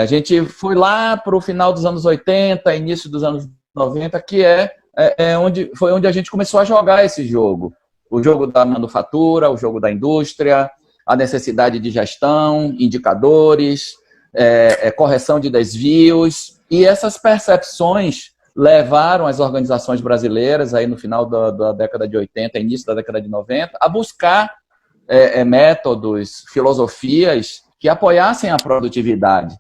A gente foi lá para o final dos anos 80, início dos anos 90, que foi onde a gente começou a jogar esse jogo. O jogo da manufatura, o jogo da indústria, a necessidade de gestão, indicadores, correção de desvios, e essas percepções levaram as organizações brasileiras, aí no final da década de 80, início da década de 90, a buscar métodos, filosofias que apoiassem a produtividade,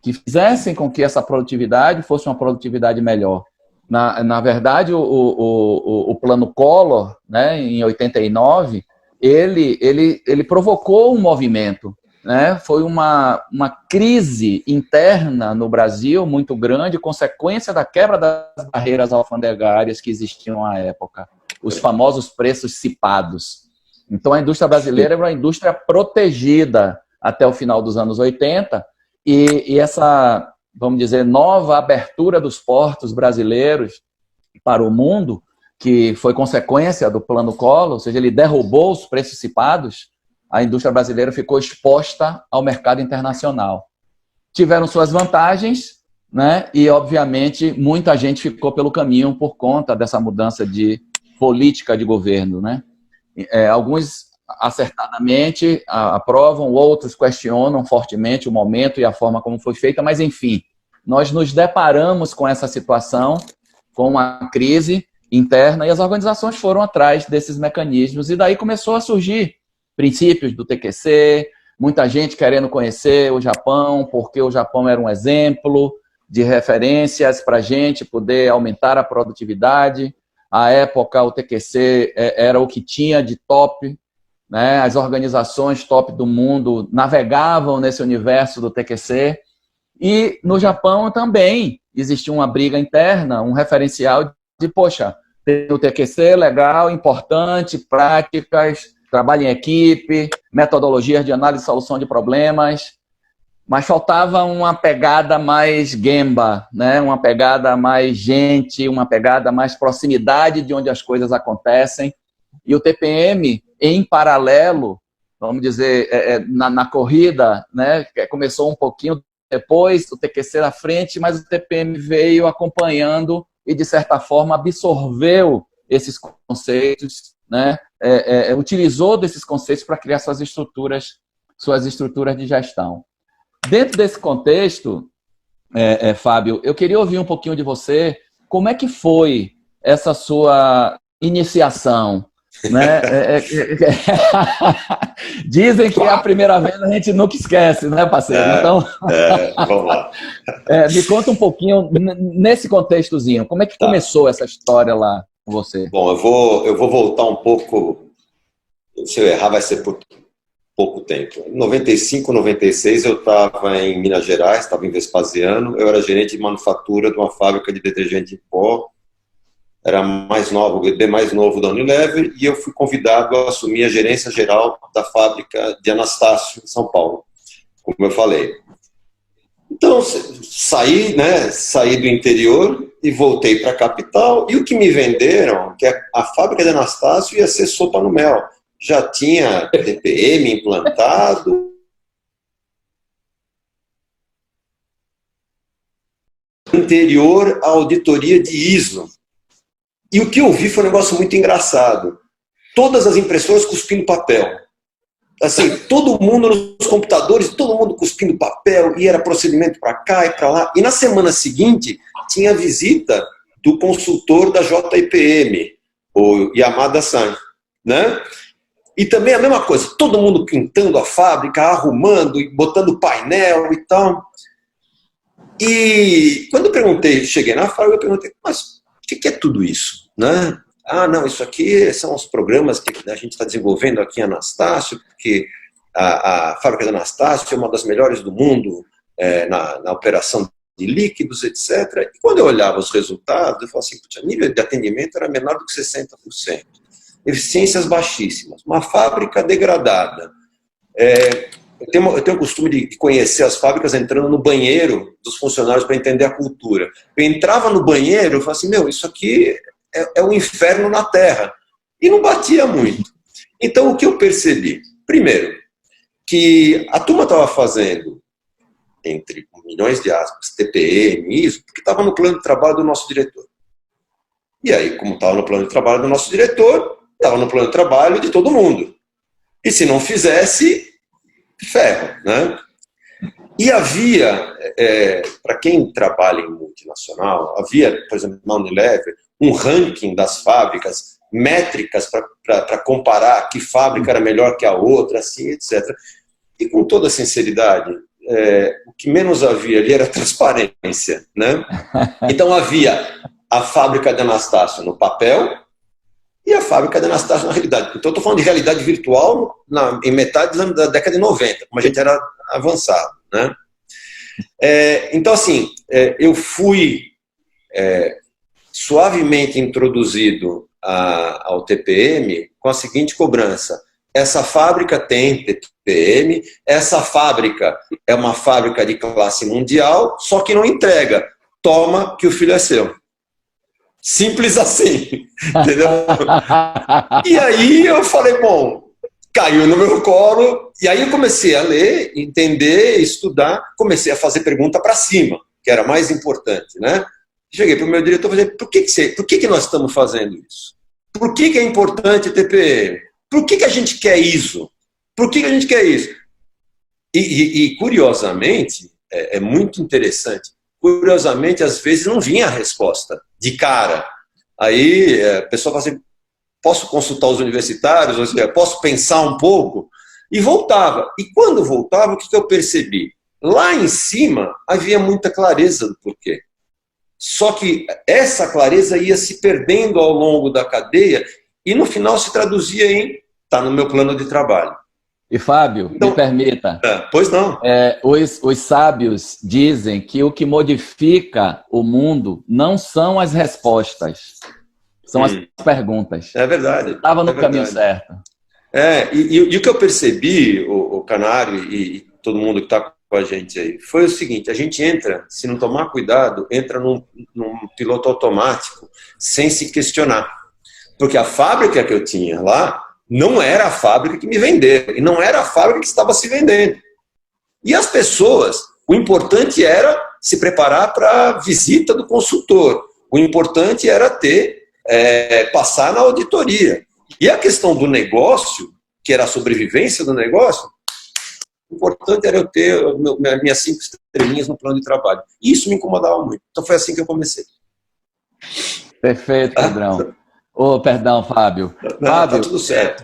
que fizessem com que essa produtividade fosse uma produtividade melhor. Na verdade, o Plano Collor, né, em 89, ele provocou um movimento, né? Foi uma crise interna no Brasil muito grande, consequência da quebra das barreiras alfandegárias que existiam à época, os famosos preços cipados. Então, a indústria brasileira era uma indústria protegida até o final dos anos 80, e essa, vamos dizer, nova abertura dos portos brasileiros para o mundo, que foi consequência do Plano Collor, ou seja, ele derrubou os preços cipados, a indústria brasileira ficou exposta ao mercado internacional. Tiveram suas vantagens, né? E, obviamente, muita gente ficou pelo caminho por conta dessa mudança de política de governo, né? Alguns acertadamente aprovam, outros questionam fortemente o momento e a forma como foi feita, mas, enfim, nós nos deparamos com essa situação, com uma crise interna, e as organizações foram atrás desses mecanismos, e daí começou a surgir princípios do TQC, muita gente querendo conhecer o Japão, porque o Japão era um exemplo de referências para a gente poder aumentar a produtividade. À época, o TQC era o que tinha de top, né? As organizações top do mundo navegavam nesse universo do TQC. E no Japão também existia uma briga interna, um referencial de, poxa, tem o TQC, legal, importante, práticas, trabalho em equipe, metodologias de análise e solução de problemas, mas faltava uma pegada mais Gemba, né? Uma pegada mais gente, uma pegada mais proximidade de onde as coisas acontecem. E o TPM, em paralelo, vamos dizer, na corrida, né? Começou um pouquinho depois, o TQC na frente, mas o TPM veio acompanhando e, de certa forma, absorveu esses conceitos, né? Utilizou desses conceitos para criar suas estruturas de gestão. Dentro desse contexto, Fábio, eu queria ouvir um pouquinho de você, como é que foi essa sua iniciação, né? Dizem que a primeira vez a gente nunca esquece, né, parceiro? Então, vamos lá. Me conta um pouquinho, nesse contextozinho, como é que começou essa história lá com você? Bom, eu vou voltar um pouco, se eu errar vai ser por pouco tempo. Em 95, 96, eu estava em Minas Gerais, estava em Vespasiano, eu era gerente de manufatura de uma fábrica de detergente em pó, era mais novo, o bebê mais novo da Unilever, e eu fui convidado a assumir a gerência geral da fábrica de Anastácio, em São Paulo, como eu falei. Então, saí do interior e voltei para a capital, e o que me venderam, que a fábrica de Anastácio ia ser sopa no mel. Já tinha TPM implantado. Anterior à auditoria de ISO. E o que eu vi foi um negócio muito engraçado. Todas as impressoras cuspindo papel. Assim, todo mundo nos computadores, todo mundo cuspindo papel, e era procedimento para cá e para lá. E na semana seguinte, tinha a visita do consultor da JIPM, o Yamada-san, né? E também a mesma coisa, todo mundo pintando a fábrica, arrumando, botando painel e tal. E quando eu cheguei na fábrica, eu perguntei, mas o que é tudo isso? Né? Ah, não, isso aqui são os programas que a gente está desenvolvendo aqui em Anastácio, porque a fábrica de Anastácio é uma das melhores do mundo na operação de líquidos, etc. E quando eu olhava os resultados, eu falava assim, o nível de atendimento era menor do que 60%. Eficiências baixíssimas, uma fábrica degradada. Eu tenho o costume de conhecer as fábricas entrando no banheiro dos funcionários para entender a cultura. Eu entrava no banheiro e falava assim, isso aqui é um inferno na Terra. E não batia muito. Então, o que eu percebi? Primeiro, que a turma estava fazendo entre milhões de aspas, TPM, isso, porque estava no plano de trabalho do nosso diretor. E aí, como estava no plano de trabalho do nosso diretor, estava no plano de trabalho de todo mundo. E se não fizesse, ferro, né? E havia, para quem trabalha em multinacional, havia, por exemplo, na Unilever, um ranking das fábricas, métricas para comparar que fábrica era melhor que a outra, assim, etc. E com toda sinceridade, o que menos havia ali era transparência, né? Então havia a fábrica de Anastácio no papel e a fábrica de Anastácio na realidade. Então eu estou falando de realidade virtual em metade da década de 90, como a gente era avançado, né? Então, assim, eu fui suavemente introduzido ao TPM com a seguinte cobrança: essa fábrica tem TPM, essa fábrica é uma fábrica de classe mundial, só que não entrega. Toma que o filho é seu. Simples assim, entendeu? E aí eu falei, bom, caiu no meu colo, e aí eu comecei a ler, entender, estudar, comecei a fazer pergunta para cima, que era mais importante, né? Cheguei para o meu diretor e falei, por que nós estamos fazendo isso? Por que é importante TPM? Por que a gente quer ISO? Por que a gente quer isso? E curiosamente, é muito interessante, curiosamente, às vezes não vinha a resposta de cara. Aí a pessoa fala assim, posso consultar os universitários? Ou seja, posso pensar um pouco? E voltava. E quando voltava, o que eu percebi? Lá em cima havia muita clareza do porquê. Só que essa clareza ia se perdendo ao longo da cadeia e no final se traduzia em tá no meu plano de trabalho. E Fábio, então, me permita. Pois não. Os sábios dizem que o que modifica o mundo não são as respostas, são as perguntas. É verdade. Estava no caminho certo. E o que eu percebi, o Canário e todo mundo que está com a gente aí, foi o seguinte: a gente entra, se não tomar cuidado, entra num piloto automático, sem se questionar. Porque a fábrica que eu tinha lá não era a fábrica que me vendeu, e não era a fábrica que estava se vendendo. E as pessoas, o importante era se preparar para a visita do consultor, o importante era passar na auditoria. E a questão do negócio, que era a sobrevivência do negócio, o importante era eu ter minhas 5 estrelinhas no plano de trabalho. E isso me incomodava muito. Então foi assim que eu comecei. Perfeito, Pedrão. Perdão, Fábio. Não, Fábio, tá tudo certo.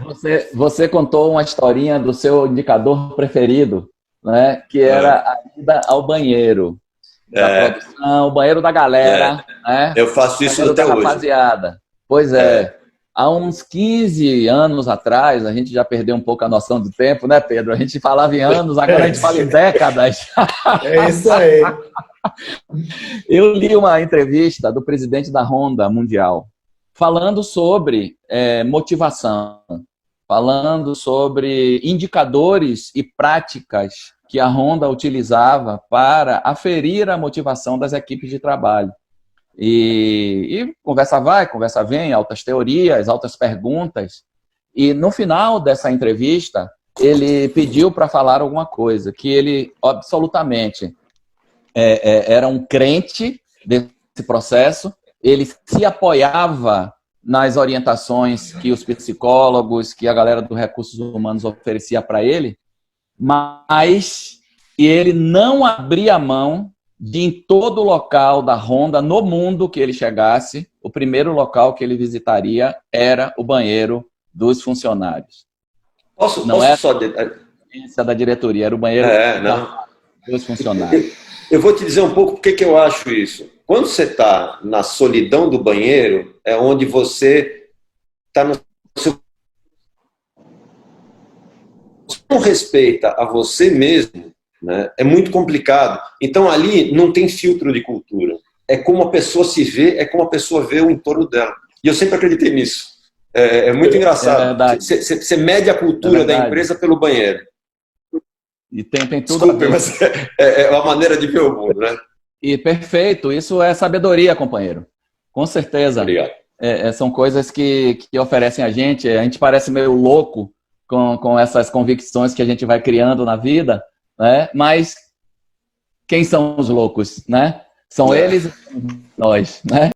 Você contou uma historinha do seu indicador preferido, né? Que era a ida ao banheiro. Da produção, o banheiro da galera. Né? Eu faço isso até hoje. Rapaziada. Pois é. Há uns 15 anos atrás, a gente já perdeu um pouco a noção do tempo, né, Pedro? A gente falava em anos, agora a gente fala em décadas. É isso aí. Eu li uma entrevista do presidente da Honda Mundial, falando sobre motivação, falando sobre indicadores e práticas que a Honda utilizava para aferir a motivação das equipes de trabalho. E conversa vai, conversa vem, altas teorias, altas perguntas. E no final dessa entrevista, ele pediu para falar alguma coisa, que ele absolutamente era um crente desse processo, ele se apoiava nas orientações que os psicólogos, que a galera dos recursos humanos oferecia para ele, mas ele não abria mão de, em todo local da Honda, no mundo que ele chegasse, o primeiro local que ele visitaria era o banheiro dos funcionários. Não era a da diretoria, era o banheiro dos funcionários. Eu vou te dizer um pouco por que eu acho isso. Quando você está na solidão do banheiro, é onde você está no seu... Você não respeita a você mesmo, né? É muito complicado. Então ali não tem filtro de cultura. É como a pessoa se vê, é como a pessoa vê o entorno dela. E eu sempre acreditei nisso. É muito engraçado. Você mede a cultura da empresa pelo banheiro. E tem tudo. Desculpe, mas é uma maneira de ver o mundo, né? E perfeito, isso é sabedoria, companheiro. Com certeza. Obrigado. São coisas que oferecem a gente parece meio louco com essas convicções que a gente vai criando na vida, né? Mas quem são os loucos, né? São eles e nós, né?